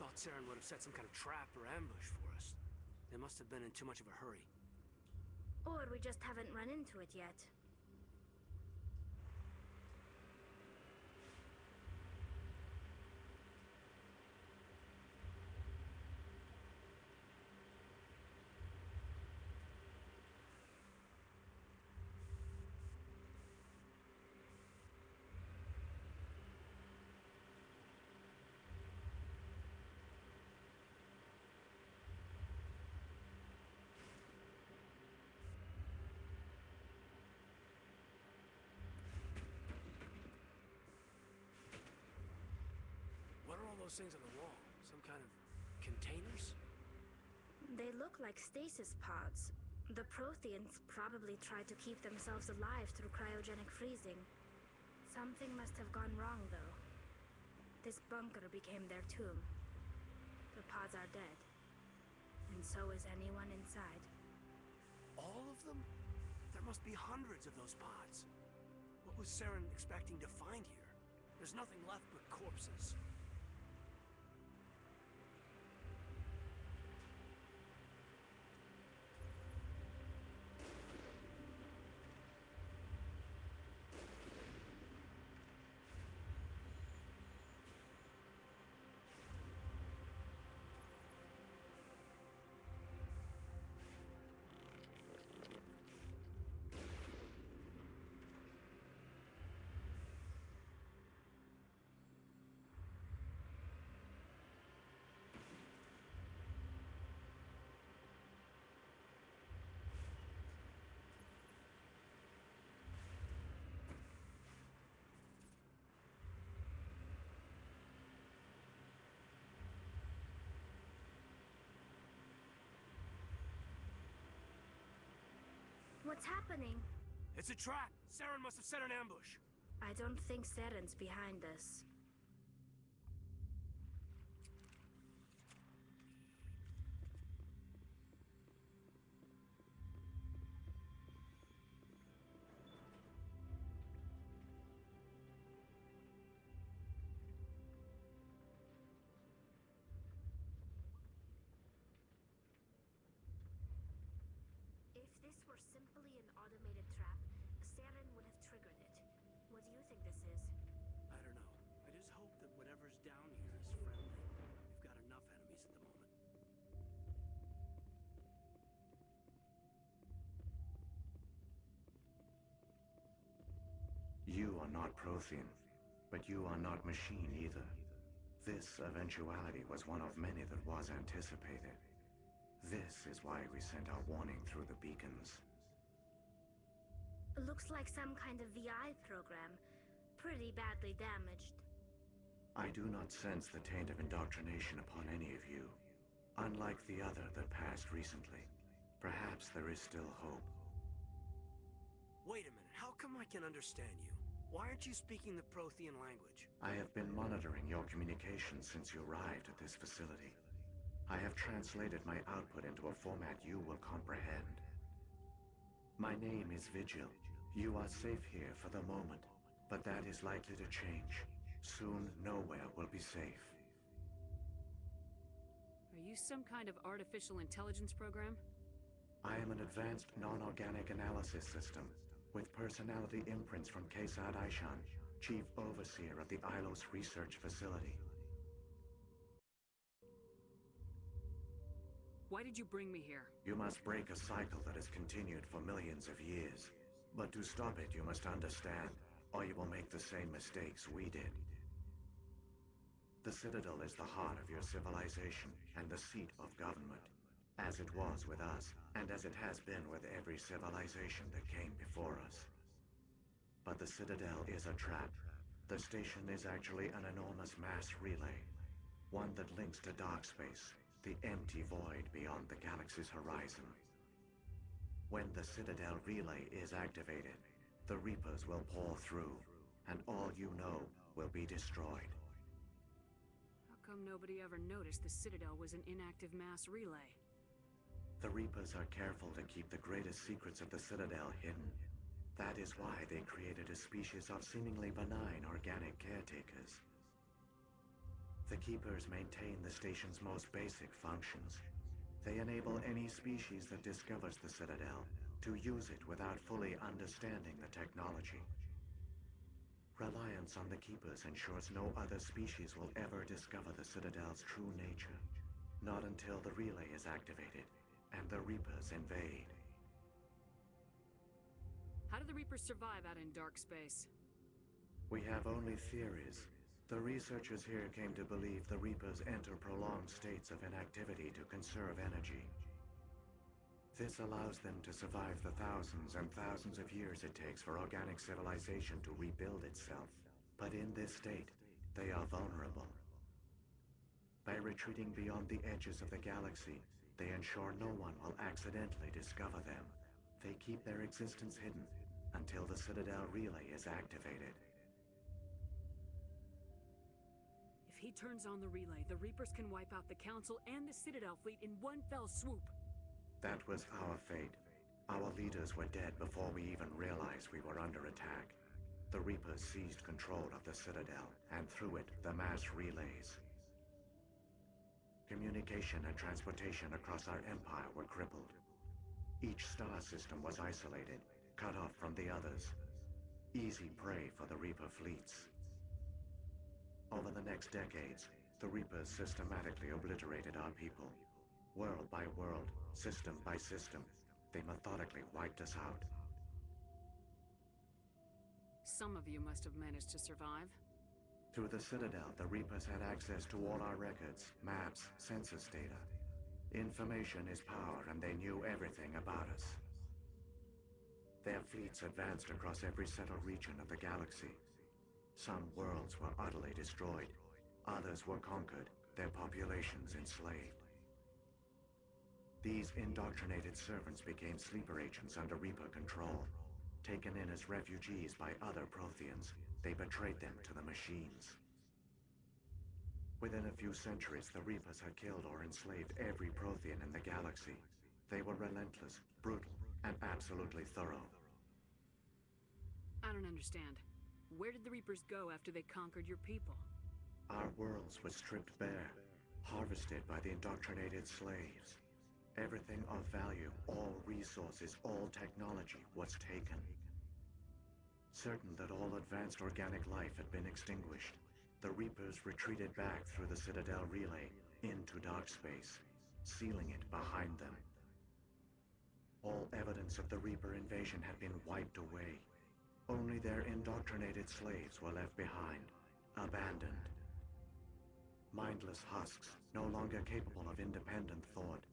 thought Saren would have set some kind of trap or ambush for us. They must have been in too much of a hurry. Or we just haven't run into it yet. What are all those things on the wall? Some kind of containers? They look like stasis pods. The Protheans probably tried to keep themselves alive through cryogenic freezing. Something must have gone wrong, though. This bunker became their tomb. The pods are dead. And so is anyone inside. All of them? There must be hundreds of those pods. What was Saren expecting to find here? There's nothing left but corpses. What's happening? It's a trap! Saren must have set an ambush! I don't think Saren's behind this. If this were simply an automated trap, Saren would have triggered it. What do you think this is? I don't know. I just hope that whatever's down here is friendly. We've got enough enemies at the moment. You are not Prothean, but you are not machine either. This eventuality was one of many that was anticipated. This is why we sent our warning through the beacons. Looks like some kind of VI program. Pretty badly damaged. I do not sense the taint of indoctrination upon any of you. Unlike the other that passed recently. Perhaps there is still hope. Wait a minute, how come I can understand you? Why aren't you speaking the Prothean language? I have been monitoring your communications since you arrived at this facility. I have translated my output into a format you will comprehend. My name is Vigil. You are safe here for the moment, but that is likely to change. Soon, nowhere will be safe. Are you some kind of artificial intelligence program? I am an advanced non-organic analysis system, with personality imprints from Kesad Aishan, Chief Overseer of the Ilos Research Facility. Why did you bring me here? You must break a cycle that has continued for millions of years. But to stop it, you must understand, or you will make the same mistakes we did. The Citadel is the heart of your civilization and the seat of government, as it was with us, and as it has been with every civilization that came before us. But the Citadel is a trap. The station is actually an enormous mass relay, one that links to dark space, the empty void beyond the galaxy's horizon. When the Citadel relay is activated, the Reapers will pour through, and all you know will be destroyed. How come nobody ever noticed the Citadel was an inactive mass relay? The Reapers are careful to keep the greatest secrets of the Citadel hidden. That is why they created a species of seemingly benign organic caretakers. The Keepers maintain the station's most basic functions. They enable any species that discovers the Citadel to use it without fully understanding the technology. Reliance on the Keepers ensures no other species will ever discover the Citadel's true nature. Not until the relay is activated, and the Reapers invade. How do the Reapers survive out in dark space? We have only theories. The researchers here came to believe the Reapers enter prolonged states of inactivity to conserve energy. This allows them to survive the thousands and thousands of years it takes for organic civilization to rebuild itself. But in this state, they are vulnerable. By retreating beyond the edges of the galaxy, they ensure no one will accidentally discover them. They keep their existence hidden until the Citadel relay is activated. If he turns on the relay, the Reapers can wipe out the Council and the Citadel fleet in one fell swoop. That was our fate. Our leaders were dead before we even realized we were under attack. The Reapers seized control of the Citadel, and through it, the mass relays. Communication and transportation across our empire were crippled. Each star system was isolated, cut off from the others. Easy prey for the Reaper fleets. Over the next decades, the Reapers systematically obliterated our people. World by world, system by system, they methodically wiped us out. Some of you must have managed to survive. Through the Citadel, the Reapers had access to all our records, maps, census data. Information is power, and they knew everything about us. Their fleets advanced across every settled region of the galaxy. Some worlds were utterly destroyed. Others were conquered, their populations enslaved. These indoctrinated servants became sleeper agents under Reaper control. Taken in as refugees by other Protheans, they betrayed them to the machines. Within a few centuries, the Reapers had killed or enslaved every Prothean in the galaxy. They were relentless, brutal, and absolutely thorough. I don't understand. Where did the Reapers go after they conquered your people? Our worlds were stripped bare, harvested by the indoctrinated slaves. Everything of value, all resources, all technology was taken. Certain that all advanced organic life had been extinguished, the Reapers retreated back through the Citadel relay into dark space, sealing it behind them. All evidence of the Reaper invasion had been wiped away. Only their indoctrinated slaves were left behind, abandoned. Mindless husks, no longer capable of independent thought.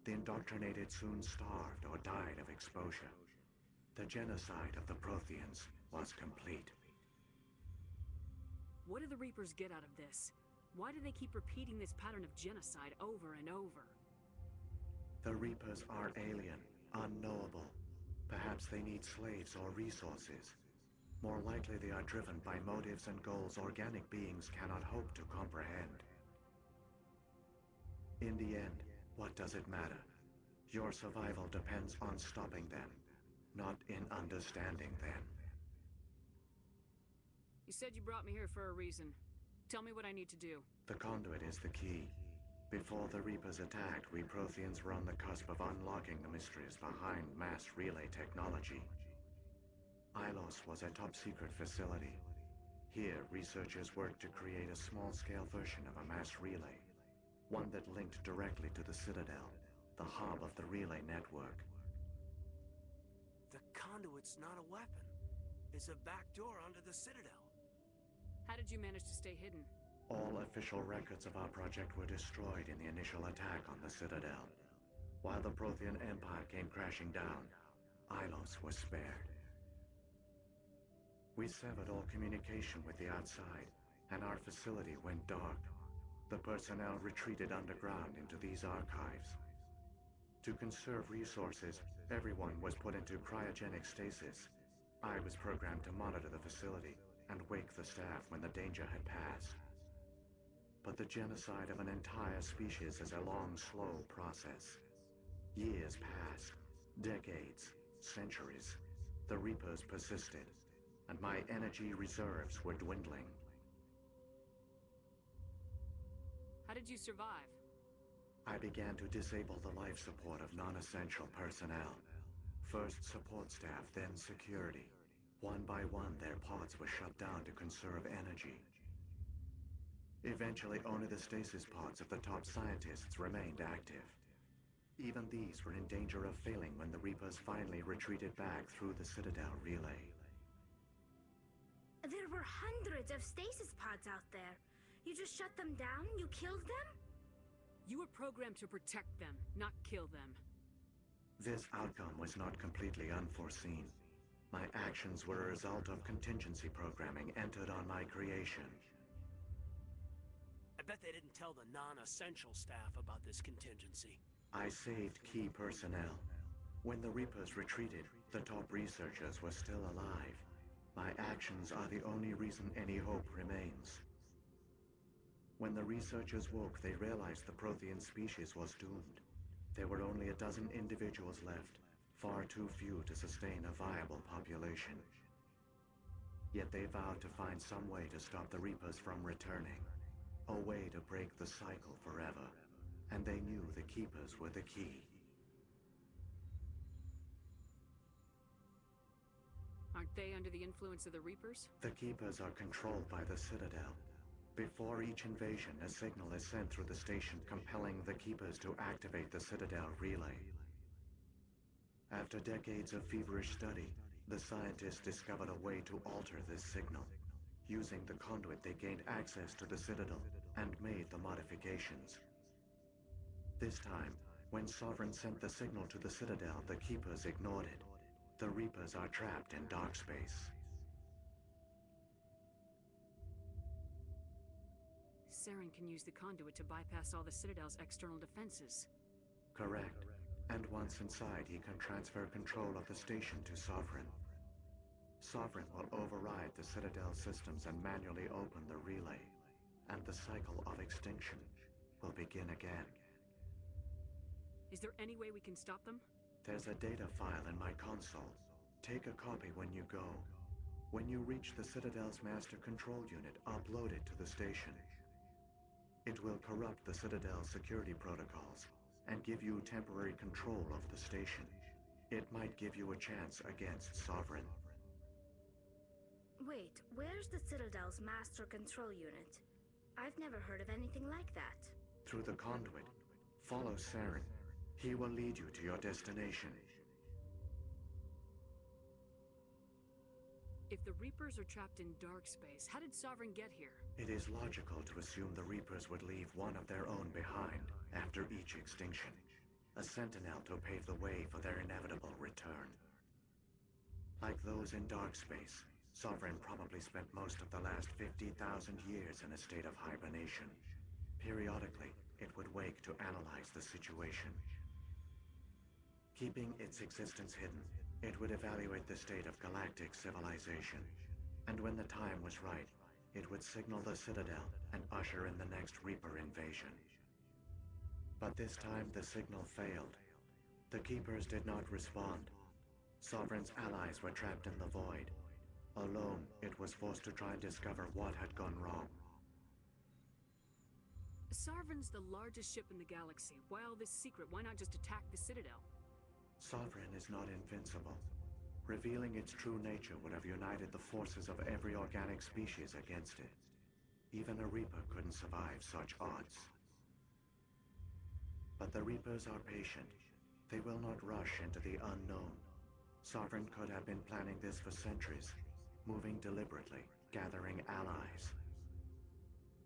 The indoctrinated soon starved or died of exposure. The genocide of the Protheans was complete. What do the Reapers get out of this? Why do they keep repeating this pattern of genocide over and over? The Reapers are alien, unknowable. Perhaps they need slaves or resources. More likely they are driven by motives and goals organic beings cannot hope to comprehend. In the end, what does it matter? Your survival depends on stopping them, not in understanding them. You said you brought me here for a reason. Tell me what I need to do. The conduit is the key. Before the Reapers attacked, we Protheans were on the cusp of unlocking the mysteries behind mass relay technology. Ilos was a top-secret facility. Here, researchers worked to create a small-scale version of a mass relay. One that linked directly to the Citadel, the hub of the relay network. The conduit's not a weapon. It's a back door onto the Citadel. How did you manage to stay hidden? All official records of our project were destroyed in the initial attack on the Citadel. While the Prothean Empire came crashing down, Ilos was spared. We severed all communication with the outside, and our facility went dark. The personnel retreated underground into these archives. To conserve resources, everyone was put into cryogenic stasis. I was programmed to monitor the facility and wake the staff when the danger had passed. But the genocide of an entire species is a long, slow process. Years passed, decades, centuries. The Reapers persisted, and my energy reserves were dwindling. How did you survive? I began to disable the life support of non-essential personnel. First support staff, then security. One by one, their pods were shut down to conserve energy. Eventually, only the stasis pods of the top scientists remained active. Even these were in danger of failing when the Reapers finally retreated back through the Citadel relay. There were hundreds of stasis pods out there. You just shut them down? You killed them? You were programmed to protect them, not kill them. This outcome was not completely unforeseen. My actions were a result of contingency programming entered on my creation. I bet they didn't tell the non-essential staff about this contingency. I saved key personnel. When the Reapers retreated, the top researchers were still alive. My actions are the only reason any hope remains. When the researchers woke, they realized the Prothean species was doomed. There were only a dozen individuals left, far too few to sustain a viable population. Yet they vowed to find some way to stop the Reapers from returning, a way to break the cycle forever, and they knew the Keepers were the key. Aren't they under the influence of the Reapers? The Keepers are controlled by the Citadel. Before each invasion, a signal is sent through the station compelling the Keepers to activate the Citadel relay. After decades of feverish study, the scientists discovered a way to alter this signal. Using the conduit, they gained access to the Citadel and made the modifications. This time, when Sovereign sent the signal to the Citadel, the Keepers ignored it. The Reapers are trapped in dark space. Saren can use the conduit to bypass all the Citadel's external defenses. Correct. And once inside, he can transfer control of the station to Sovereign. Sovereign will override the Citadel systems and manually open the relay, and the cycle of extinction will begin again. Is there any way we can stop them? There's a data file in my console. Take a copy when you go. When you reach the Citadel's master control unit, upload it to the station. It will corrupt the Citadel's security protocols and give you temporary control of the station. It might give you a chance against Sovereign. Wait, where's the Citadel's master control unit? I've never heard of anything like that. Through the conduit, follow Saren. He will lead you to your destination. If the Reapers are trapped in dark space, how did Sovereign get here? It is logical to assume the Reapers would leave one of their own behind after each extinction. A sentinel to pave the way for their inevitable return. Like those in dark space, Sovereign probably spent most of the last 50,000 years in a state of hibernation. Periodically, it would wake to analyze the situation. Keeping its existence hidden, it would evaluate the state of galactic civilization. And when the time was right, it would signal the Citadel and usher in the next Reaper invasion. But this time the signal failed. The Keepers did not respond. Sovereign's allies were trapped in the void. Alone, it was forced to try and discover what had gone wrong. Sovereign's the largest ship in the galaxy. Why all this secret? Why not just attack the Citadel? Sovereign is not invincible. Revealing its true nature would have united the forces of every organic species against it. Even a Reaper couldn't survive such odds. But the Reapers are patient. They will not rush into the unknown. Sovereign could have been planning this for centuries, moving deliberately, gathering allies.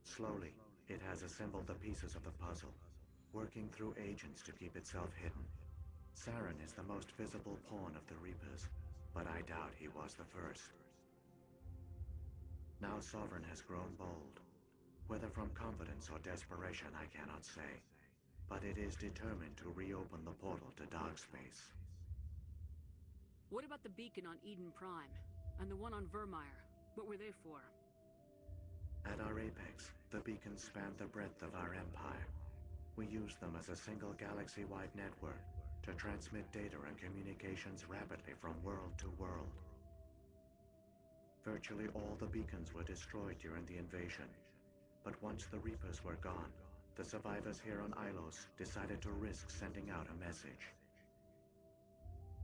Slowly, it has assembled the pieces of the puzzle, working through agents to keep itself hidden. Saren is the most visible pawn of the Reapers, but I doubt he was the first. Now Sovereign has grown bold. Whether from confidence or desperation, I cannot say. But it is determined to reopen the portal to dark space. What about the beacon on Eden Prime? And the one on Vermeer? What were they for? At our apex, the beacons spanned the breadth of our empire. We used them as a single galaxy-wide network to transmit data and communications rapidly from world to world. Virtually all the beacons were destroyed during the invasion, but once the Reapers were gone, The survivors here on Ilos decided to risk sending out a message.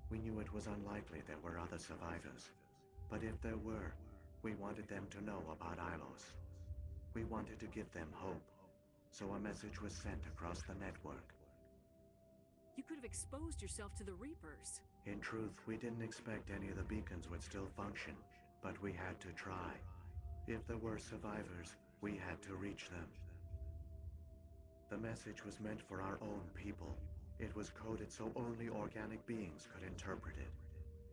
We knew it was unlikely there were other survivors, but if there were, we wanted them to know about Ilos. We wanted to give them hope, so a message was sent across the network. You could have exposed yourself to the Reapers. In truth, we didn't expect any of the beacons would still function, but we had to try. If there were survivors, we had to reach them. The message was meant for our own people. It was coded so only organic beings could interpret it.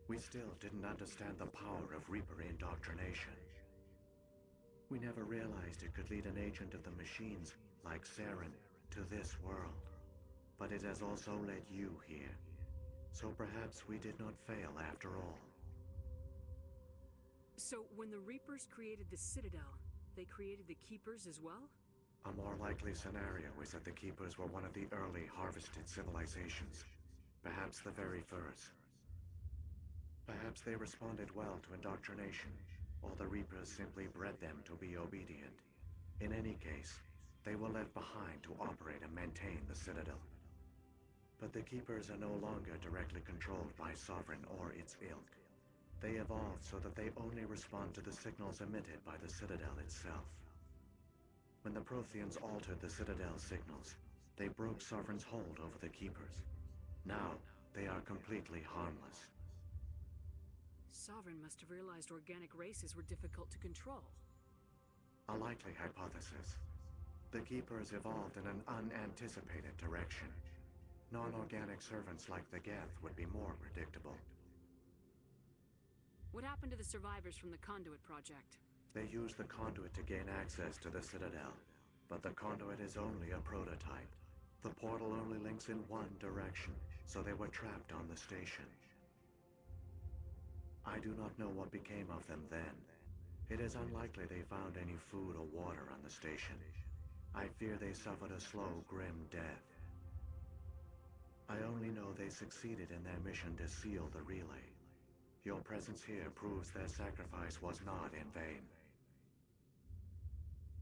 We still didn't understand the power of Reaper indoctrination. We never realized it could lead an agent of the machines, like Saren, to this world. But it has also led you here. So perhaps we did not fail after all. So, when the Reapers created the Citadel, they created the Keepers as well? A more likely scenario is that the Keepers were one of the early harvested civilizations. Perhaps the very first. Perhaps they responded well to indoctrination, or the Reapers simply bred them to be obedient. In any case, they were left behind to operate and maintain the Citadel. But the Keepers are no longer directly controlled by Sovereign or its ilk. They evolved so that they only respond to the signals emitted by the Citadel itself. When the Protheans altered the Citadel's signals, they broke Sovereign's hold over the Keepers. Now, they are completely harmless. Sovereign must have realized organic races were difficult to control. A likely hypothesis. The Keepers evolved in an unanticipated direction. Non-organic servants like the Geth would be more predictable. What happened to the survivors from the Conduit project? They used the conduit to gain access to the Citadel, but the conduit is only a prototype. The portal only links in one direction, so they were trapped on the station. I do not know what became of them then. It is unlikely they found any food or water on the station. I fear they suffered a slow, grim death. I only know they succeeded in their mission to seal the relay. Your presence here proves their sacrifice was not in vain.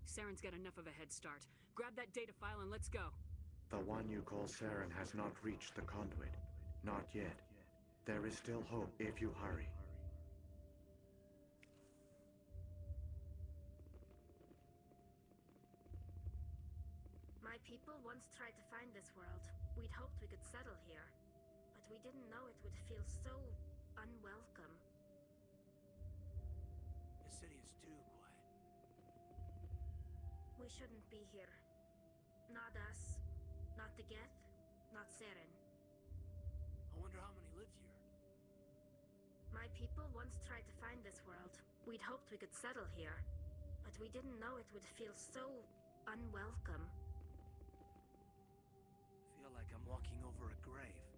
Saren's got enough of a head start. Grab that data file and let's go. The one you call Saren has not reached the conduit. Not yet. There is still hope if you hurry. My people once tried to find this world. We'd hoped we could settle here. But we didn't know it would feel so unwelcome. The city is too quiet. We shouldn't be here. Not us. Not the Geth. Not Saren. I wonder how many live here. My people once tried to find this world. We'd hoped we could settle here. But we didn't know it would feel so unwelcome. I feel like I'm walking over a grave.